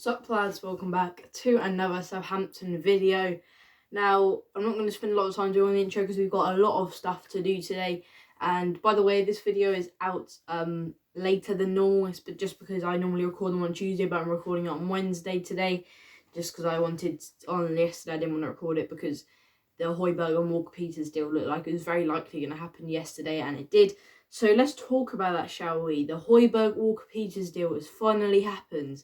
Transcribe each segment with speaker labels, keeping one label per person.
Speaker 1: Sup lads, welcome back to another Southampton video. Now, I'm not going to spend a lot of time doing the intro because we've got a lot of stuff to do today. And by the way, this video is out later than normal, but just because I normally record them on Tuesday, but I'm recording it on Wednesday today, just because I wanted on yesterday. I didn't want to record it because the Højbjerg and Walker Peters deal looked like it was very likely going to happen yesterday, and it did. So let's talk about that, shall we? The Højbjerg Walker Peters deal has finally happened.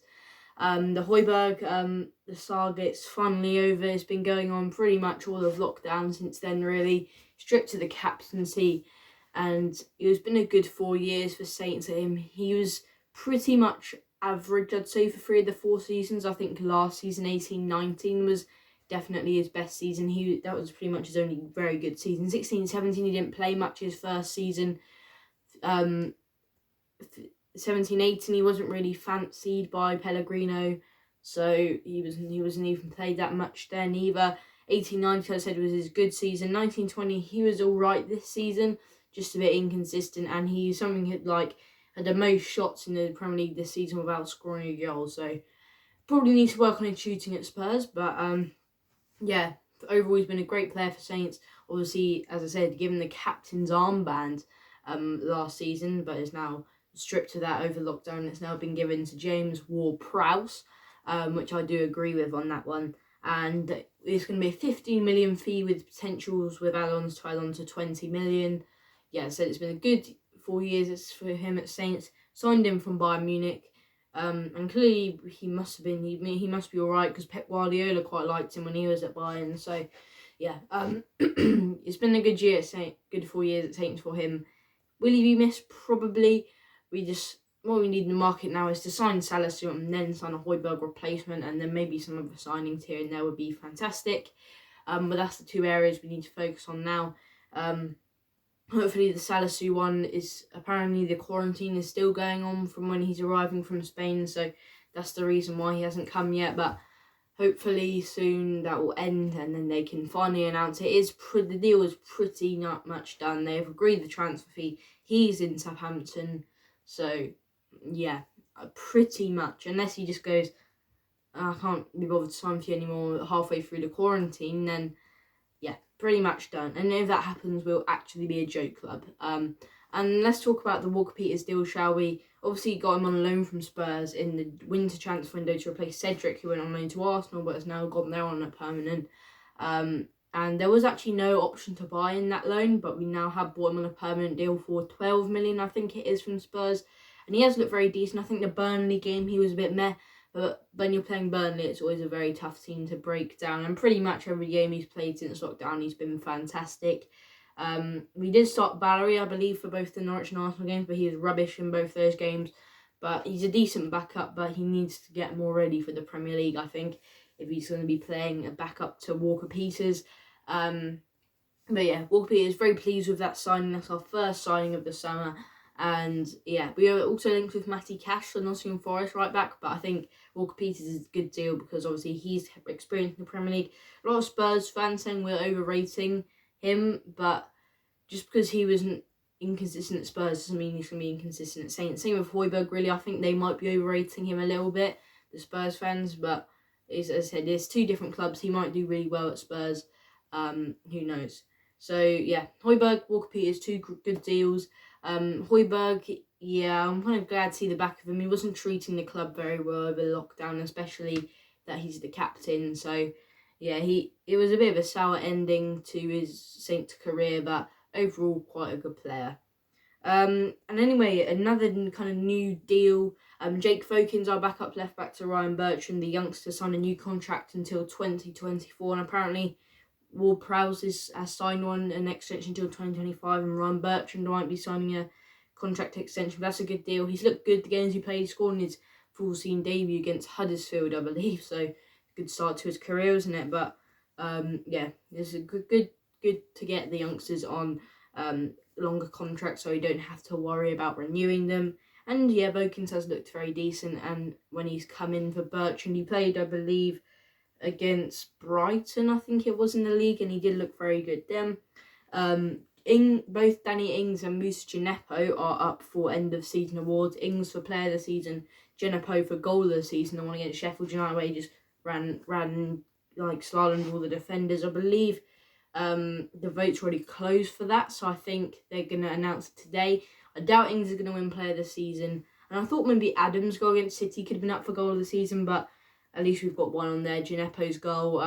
Speaker 1: The Højbjerg, the saga, it's finally over. It's been going on pretty much all of lockdown since then, really. Stripped to the captaincy, and it's been a good 4 years for Saints at him. He was pretty much average, I'd say, for 3 of the 4 seasons. I think last season, 18-19, was definitely his best season. That was pretty much his only very good season. 16-17, he didn't play much his first season. 17-18, he wasn't really fancied by Pellegrino, so he wasn't even played that much then either. 18-19, I said, was his good season. 19-20, he was all right this season, just a bit inconsistent, and he's something had the most shots in the Premier League this season without scoring a goal. So probably needs to work on his shooting at Spurs, but yeah, overall he's been a great player for Saints. Obviously, as I said, given the captain's armband last season, but is now stripped of that over lockdown. It's now been given to James Ward-Prowse, which I do agree with on that one. And it's going to be a 15 million fee with potentials with add-ons to add on to 20 million. Yeah, so it's been a good 4 years for him at Saints. Signed him from Bayern Munich. And clearly he must be all right because Pep Guardiola quite liked him when he was at Bayern. So yeah, it's been a good year at Saints, good 4 years at Saints for him. Will he be missed? Probably. What we need in the market now is to sign Salisu and then sign a Højbjerg replacement, and then maybe some other signings here and there would be fantastic. But that's the 2 areas we need to focus on now. Hopefully the Salisu one is, apparently the quarantine is still going on from when he's arriving from Spain, so that's the reason why he hasn't come yet, but hopefully soon that will end and then they can finally announce it. The deal is pretty not much done. They've agreed the transfer fee. He's in Southampton. So, yeah, pretty much. Unless he just goes, I can't be bothered to sign for you anymore halfway through the quarantine, then, yeah, pretty much done. And if that happens, we'll actually be a joke club. And let's talk about the Walker Peters deal, shall we? Obviously, got him on loan from Spurs in the winter transfer window to replace Cedric, who went on loan to Arsenal, but has now gone there on a permanent. And there was actually no option to buy in that loan, but we now have bought him on a permanent deal for 12 million, I think it is, from Spurs. And he has looked very decent. I think the Burnley game, he was a bit meh. But when you're playing Burnley, it's always a very tough team to break down. And pretty much every game he's played since lockdown, he's been fantastic. We did start Valerie, I believe, for both the Norwich and Arsenal games, but he was rubbish in both those games. But he's a decent backup, but he needs to get more ready for the Premier League, I think, if he's going to be playing a backup to Walker Peters. But yeah, Walker Peters, very pleased with that signing. That's our first signing of the summer. And yeah, we are also linked with Matty Cash, the Nottingham Forest right back. But I think Walker Peters is a good deal because obviously he's experienced in the Premier League. A lot of Spurs fans saying we're overrating him, but just because he wasn't inconsistent at Spurs doesn't mean he's going to be inconsistent at Saints. Same with Højbjerg, really. I think they might be overrating him a little bit, the Spurs fans. But as I said, there's 2 different clubs. He might do really well at Spurs. Who knows? So yeah, Højbjerg, Walker Peters, 2 good deals. Højbjerg, yeah, I'm kind of glad to see the back of him. He wasn't treating the club very well over lockdown, especially that he's the captain. So yeah, it was a bit of a sour ending to his Saints career, but overall quite a good player. And anyway, another kind of new deal. Jake Fokins, our backup left back to Ryan Bertrand, the youngster, signed a new contract until 2024, and apparently Ward-Prowse has signed an extension until 2025, and Ryan Bertrand might be signing a contract extension. That's a good deal. He's looked good the games he played, scoring his full-season debut against Huddersfield, I believe. So good start to his career, isn't it? But yeah, it's a good to get the youngsters on longer contracts, so you don't have to worry about renewing them. And yeah, Vokins has looked very decent, and when he's come in for Bertrand, he played, I believe, against Brighton, I think it was, in the league, and he did look very good then. Both Danny Ings and Musa Djenepo are up for end of season awards. Ings for player of the season, Djenepo for goal of the season, the one against Sheffield United where he just ran like slalomed all the defenders. I believe the vote's already closed for that, so I think they're going to announce it today. I doubt Ings is going to win player of the season, and I thought maybe Adams' goal against City could have been up for goal of the season, but at least we've got one on there, Djenepo's goal.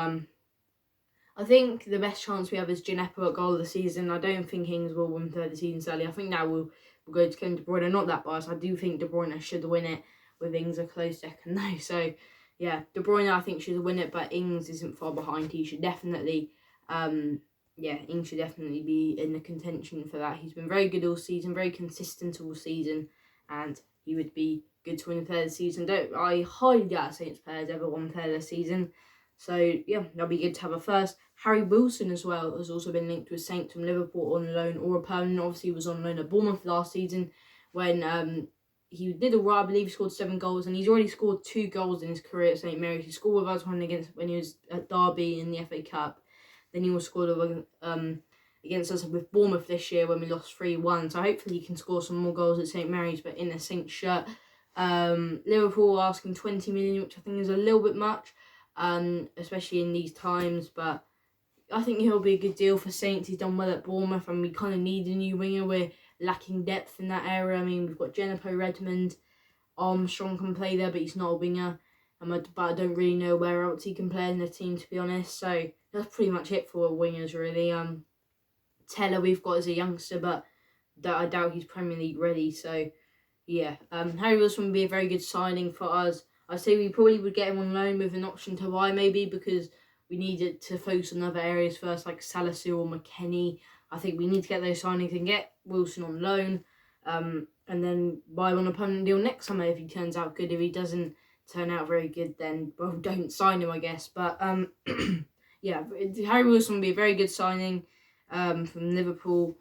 Speaker 1: I think the best chance we have is Djenepo at goal of the season. I don't think Ings will win player of the season, sadly. I think now we'll go to Kevin De Bruyne. Not that biased. I do think De Bruyne should win it, with Ings a close second though. So yeah, De Bruyne I think should win it, but Ings isn't far behind. He should definitely, Ings should definitely be in the contention for that. He's been very good all season, very consistent all season, and he would be good to win the player of the season. I highly doubt Saints players ever won player of the season. So yeah, that'll be good to have a first. Harry Wilson as well has also been linked with Saints from Liverpool on loan or a permanent. Obviously, he was on loan at Bournemouth last season when he did alright. I believe he scored 7 goals, and he's already scored 2 goals in his career at St Mary's. He scored with us when he was at Derby in the FA Cup. Then he was scored against us with Bournemouth this year when we lost 3-1. So hopefully he can score some more goals at St Mary's, but in a Saints shirt. Liverpool are asking 20 million, which I think is a little bit much, especially in these times. But I think he'll be a good deal for Saints. He's done well at Bournemouth, and we kind of need a new winger. We're lacking depth in that area. I mean, we've got Djenepo, Redmond, Armstrong can play there, but he's not a winger. But I don't really know where else he can play in the team, to be honest. So that's pretty much it for wingers, really. Teller we've got as a youngster, but I doubt he's Premier League ready. So yeah, Harry Wilson would be a very good signing for us. I'd say we probably would get him on loan with an option to buy maybe, because we needed to focus on other areas first, like Salisu or McKennie. I think we need to get those signings and get Wilson on loan, and then buy him on a permanent deal next summer if he turns out good. If he doesn't turn out very good, then well, don't sign him, I guess. But yeah, Harry Wilson would be a very good signing from Liverpool.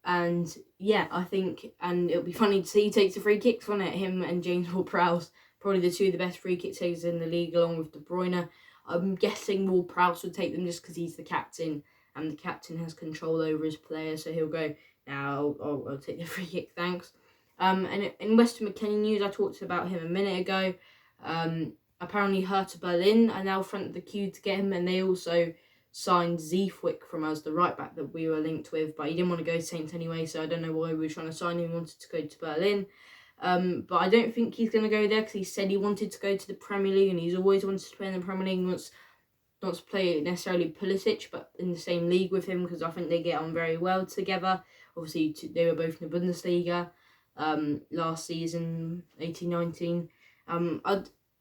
Speaker 1: And yeah, I think, and it'll be funny to see he takes the free kicks on it. Him and James Ward-Prowse, probably the 2 of the best free kick takers in the league, along with De Bruyne. I'm guessing Ward-Prowse would take them just because he's the captain, and the captain has control over his players, so he'll go, now I'll take the free kick, thanks. And in Weston McKennie news, I talked about him a minute ago. Apparently Hertha Berlin are now front of the queue to get him, and they also signed Zeefwick from us, the right back that we were linked with, but he didn't want to go to Saints anyway, so I don't know why we were trying to sign him. He wanted to go to Berlin. But I don't think he's going to go there, because he said he wanted to go to the Premier League, and he's always wanted to play in the Premier League. He wants not to play necessarily Pulisic, but in the same league with him, because I think they get on very well together. Obviously, they were both in the Bundesliga last season, 18-19.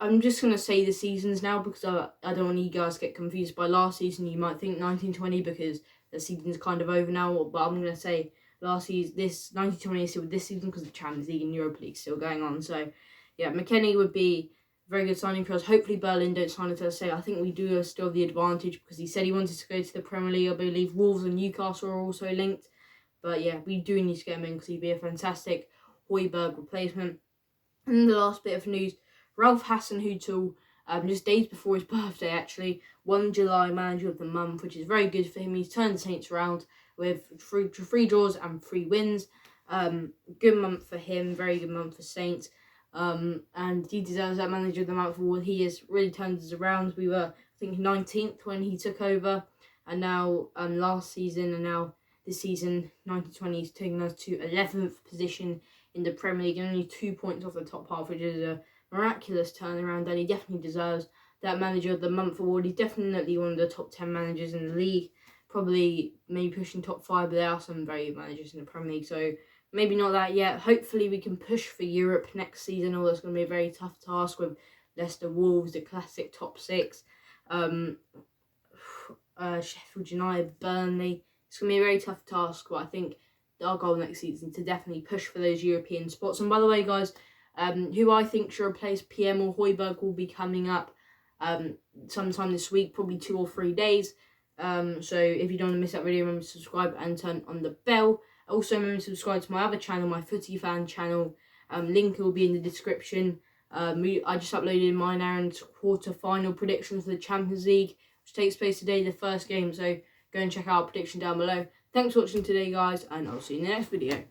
Speaker 1: I'm just going to say the seasons now, because I don't want you guys to get confused by last season. You might think 19-20 because the season's kind of over now, but I'm going to say last season, this 19-20 is still this season because the Champions League and Europa League is still going on. So yeah, McKennie would be a very good signing for us. Hopefully Berlin don't sign until I say. I think we do still have the advantage, because he said he wanted to go to the Premier League. I believe Wolves and Newcastle are also linked. But yeah, we do need to get him in, because he'd be a fantastic Højbjerg replacement. And the last bit of news, Ralph Hasenhüttl, just days before his birthday actually, won July Manager of the Month, which is very good for him. He's turned the Saints around with 3 draws and 3 wins. Good month for him, very good month for Saints. And he deserves that Manager of the Month award. He has really turned us around. We were, I think, 19th when he took over, and now last season, and now this season, 19-20, he's taken us to 11th position in the Premier League, and only 2 points off the top half, which is a miraculous turnaround, and he definitely deserves that Manager of the Month award. He's definitely one of the top 10 managers in the league, probably maybe pushing top 5, but there are some very good managers in the Premier League, so maybe not that yet. Hopefully we can push for Europe next season, although it's going to be a very tough task with Leicester, Wolves, the classic top 6, Sheffield United, Burnley. It's going to be a very tough task, but I think our goal next season is to definitely push for those European spots. And by the way, guys, who I think should replace PM or Højbjerg will be coming up sometime this week, probably 2 or 3 days. So if you don't want to miss that video, remember to subscribe and turn on the bell. Also, remember to subscribe to my other channel, my Footy Fan channel. Link will be in the description. I just uploaded mine Aaron's quarter-final predictions for the Champions League, which takes place today, the first game. So go and check out our prediction down below. Thanks for watching today, guys, and I'll see you in the next video.